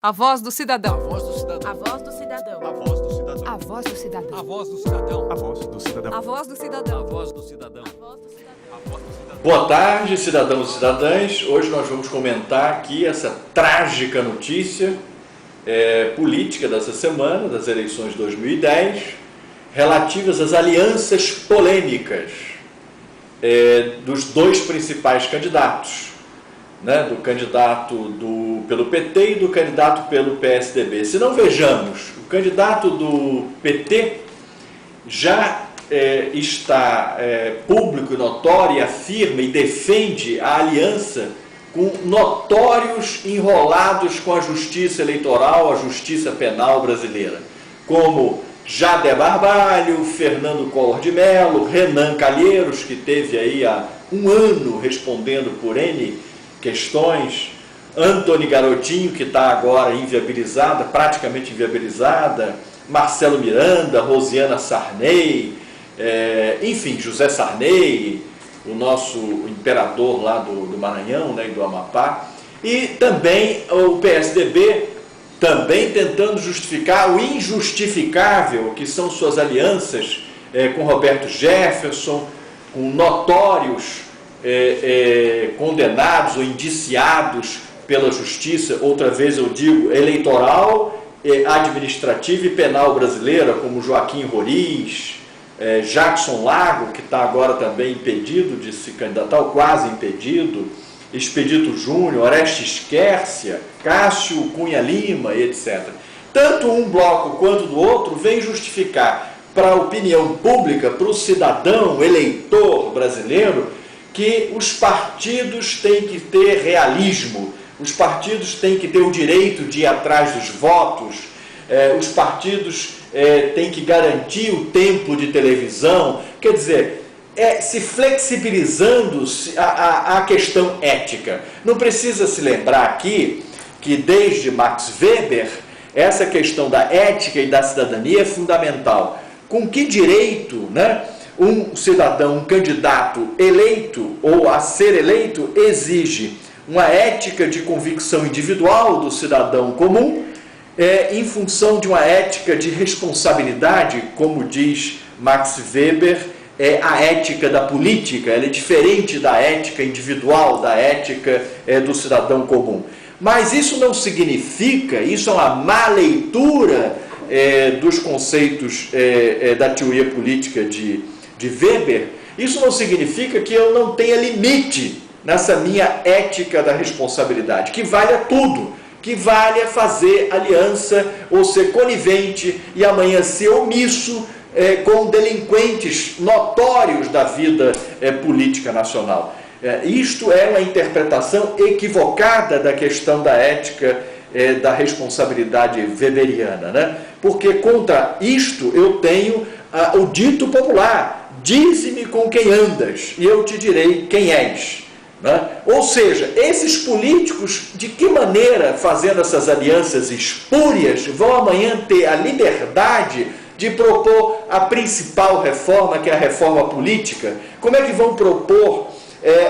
A voz do cidadão. A voz do cidadão. A voz do cidadão. A voz do cidadão. A voz do cidadão. A voz do cidadão. A voz do cidadão. A voz do cidadão. A voz do cidadão. A voz do cidadão. Boa tarde, cidadãos e cidadãs. Hoje nós vamos comentar aqui essa trágica notícia política dessa semana, das eleições de 2010, relativas às alianças polêmicas dos dois principais candidatos, do candidato pelo PT e do candidato pelo PSDB. Se não vejamos, o candidato do PT já está público e notório, e afirma e defende a aliança com notórios enrolados com a justiça eleitoral, a justiça penal brasileira, como Jader Barbalho, Fernando Collor de Mello, Renan Calheiros, que teve aí há um ano respondendo por N questões, Antony Garotinho, que está agora inviabilizada, praticamente inviabilizada, Marcelo Miranda, Rosiana Sarney, enfim, José Sarney, o nosso imperador lá do Maranhão, e do Amapá, e também o PSDB, também tentando justificar o injustificável, que são suas alianças com Roberto Jefferson, com notórios condenados ou indiciados pela justiça, outra vez eu digo, eleitoral, administrativa e penal brasileira, como Joaquim Roriz, Jackson Lago, que está agora também impedido de se candidatar, ou quase impedido, Expedito Júnior, Orestes Quércia, Cássio Cunha Lima, etc. Tanto um bloco quanto do outro vem justificar para a opinião pública, para o cidadão eleitor brasileiro, que os partidos têm que ter realismo, os partidos têm que ter o direito de ir atrás dos votos, os partidos têm que garantir o tempo de televisão, quer dizer, se flexibilizando a questão ética. Não precisa se lembrar aqui que desde Max Weber, essa questão da ética e da cidadania é fundamental. Com que direito, um cidadão, um candidato eleito ou a ser eleito exige uma ética de convicção individual do cidadão comum, em função de uma ética de responsabilidade, como diz Max Weber, a ética da política, ela é diferente da ética individual, da ética do cidadão comum. Mas isso não significa, isso é uma má leitura dos conceitos da teoria política de Weber, isso não significa que eu não tenha limite nessa minha ética da responsabilidade, que valha tudo, que valha fazer aliança ou ser conivente e amanhã ser omisso com delinquentes notórios da vida política nacional. Isto é uma interpretação equivocada da questão da ética da responsabilidade weberiana, porque contra isto eu tenho o dito popular: dize-me com quem andas e eu te direi quem és. Ou seja, esses políticos, de que maneira, fazendo essas alianças espúrias, vão amanhã ter a liberdade de propor a principal reforma, que é a reforma política? Como é que vão propor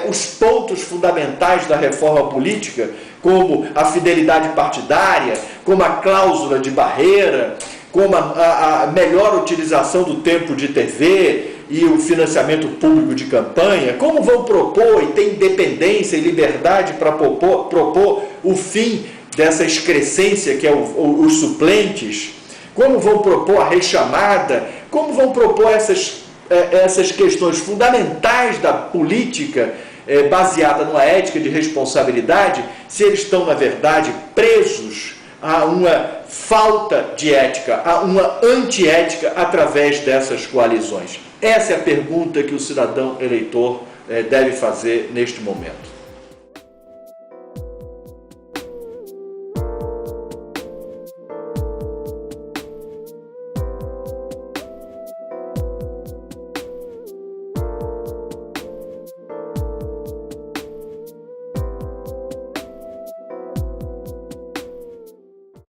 os pontos fundamentais da reforma política, como a fidelidade partidária, como a cláusula de barreira, como a melhor utilização do tempo de TV e o financiamento público de campanha? Como vão propor e ter independência e liberdade para propor o fim dessa excrescência que é os suplentes? Como vão propor a rechamada? Como vão propor essas questões fundamentais da política baseada numa ética de responsabilidade, se eles estão, na verdade, presos a uma falta de ética, a uma antiética através dessas coalizões? Essa é a pergunta que o cidadão eleitor deve fazer neste momento.